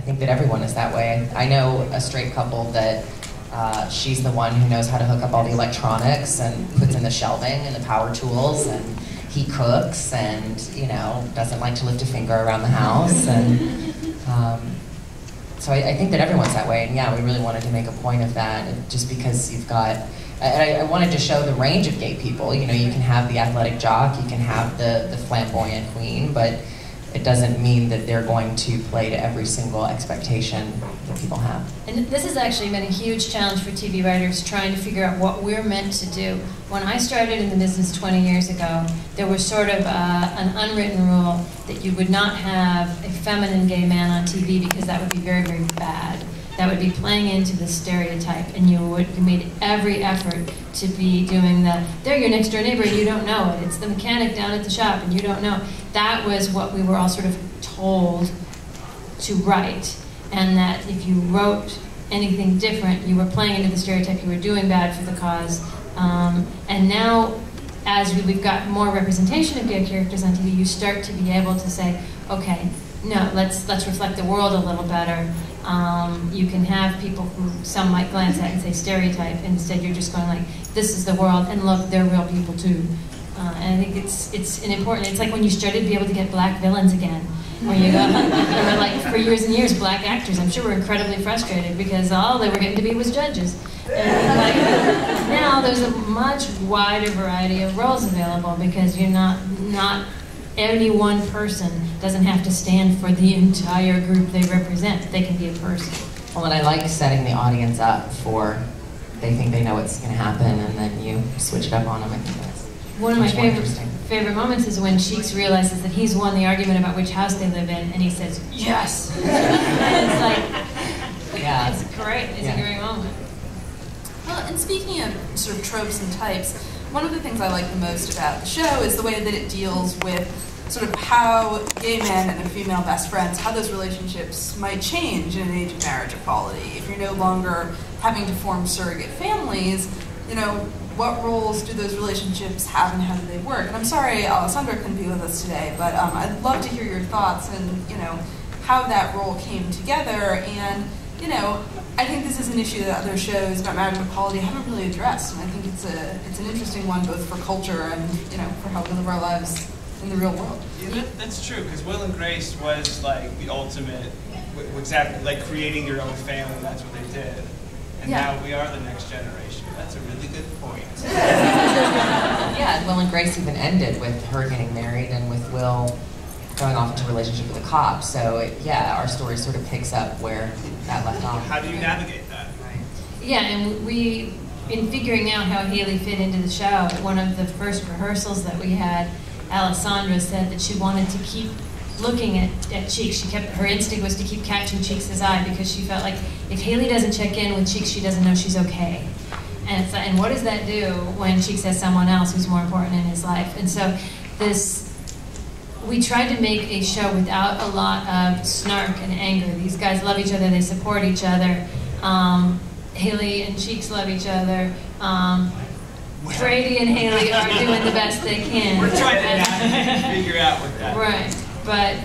think that everyone is that way. I know a straight couple that she's the one who knows how to hook up all the electronics and puts in the shelving and the power tools, and he cooks and, you know, doesn't like to lift a finger around the house. And so I think that everyone's that way. And yeah, we really wanted to make a point of that, just because you've got, and I wanted to show the range of gay people. You know, you can have the athletic jock, you can have the flamboyant queen, but it doesn't mean that they're going to play to every single expectation that people have. And this has actually been a huge challenge for TV writers, trying to figure out what we're meant to do. When I started in the business 20 years ago, there was sort of an unwritten rule that you would not have a feminine gay man on TV because that would be very, very bad. That would be playing into the stereotype, and you made every effort to be doing they're your next door neighbor and you don't know it. It's the mechanic down at the shop and you don't know. That was what we were all sort of told to write, and that if you wrote anything different, you were playing into the stereotype, you were doing bad for the cause. And now, as we've got more representation of gay characters on TV, you start to be able to say, okay, no, let's reflect the world a little better. You can have people who some might glance at and say stereotype. Instead, you're just going like, this is the world, and look, they're real people too. And I think it's an important. It's like when you started to be able to get black villains again, where you go, there were like for years and years black actors. I'm sure were incredibly frustrated because all they were getting to be was judges. And like, now there's a much wider variety of roles available because you're not any one person doesn't have to stand for the entire group they represent. They can be a person. Well, and I like setting the audience up for, they think they know what's going to happen, and then you switch it up on them. I think that's one of my favorite moments is when Cheeks realizes that he's won the argument about which house they live in, and he says, yes! And it's like, yeah, it's great. It's a great moment. Well, and speaking of sort of tropes and types, one of the things I like the most about the show is the way that it deals with sort of how gay men and their female best friends, how those relationships might change in an age of marriage equality. If you're no longer having to form surrogate families, you know, what roles do those relationships have and how do they work? And I'm sorry Alessandra couldn't be with us today, but I'd love to hear your thoughts and, you know, how that role came together. And, you know, I think this is an issue that other shows about marriage equality haven't really addressed, and I think it's an interesting one both for culture and, you know, for how we live our lives in the real world. Yeah, that's true, because Will and Grace was like the ultimate, exactly, like creating your own family, that's what they did. And now we are the next generation. That's a really good point. Yeah, Will and Grace even ended with her getting married and with Will going off into a relationship with a cop. So yeah, our story sort of picks up where that left off. How do you navigate that? Right. Yeah, and we, in figuring out how Haley fit into the show, at one of the first rehearsals that we had, Alessandra said that she wanted to keep looking at Cheeks. Her instinct was to keep catching Cheeks' eye because she felt like if Haley doesn't check in with Cheeks, she doesn't know she's okay. And what does that do when Cheeks has someone else who's more important in his life? And so we tried to make a show without a lot of snark and anger. These guys love each other, they support each other. Haley and Cheeks love each other. Brady and Haley are doing the best they can. We're trying to figure out what that is. Right,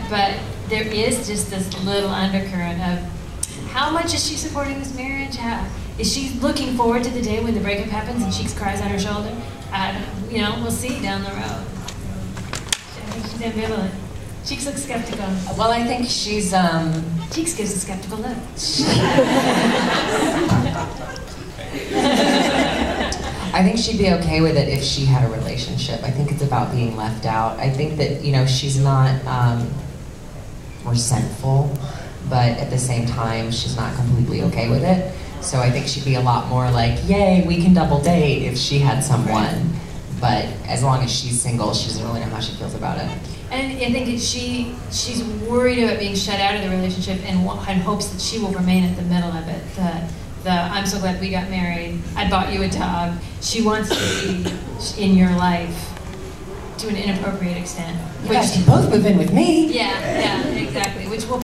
but there is just this little undercurrent of how much is she supporting this marriage? Is she looking forward to the day when the breakup happens and Cheeks cries on her shoulder? You know, we'll see down the road. I think she's ambivalent. Cheeks looks skeptical. Well, I think she's, Cheeks gives a skeptical look. I think she'd be okay with it if she had a relationship. I think it's about being left out. I think that, you know, she's not resentful, but at the same time, she's not completely okay with it. So I think she'd be a lot more like, yay, we can double date if she had someone. But as long as she's single, she doesn't really know how she feels about it. And I think she's worried about being shut out of the relationship and hopes that she will remain at the middle of it. I'm so glad we got married. I bought you a dog. She wants to be in your life to an inappropriate extent. You guys can both move in with me. Yeah, exactly. Which will